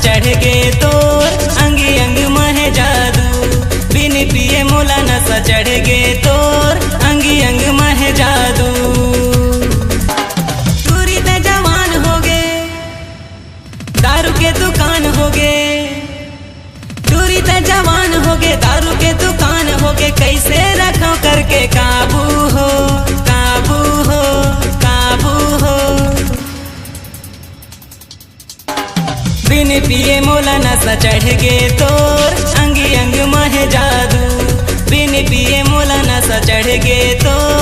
चढ़ गे तोर अंगी अंग महे जादू। बिन पिए मोला नशा चढ़ गे तोर अंगी अंग महे जादू। टूरी ते जवान हो गे दारू के दुकान हो गे। टूरी ते जवान हो गे दारू के दुकान हो गे। कैसे रखो करके काबू हो काबू हो काबू हो। बिन पिए मोला नशा चढ़ गे तोर अंगी अंग महे जादू। बिन पिए मोला नशा चढ़ गे तोर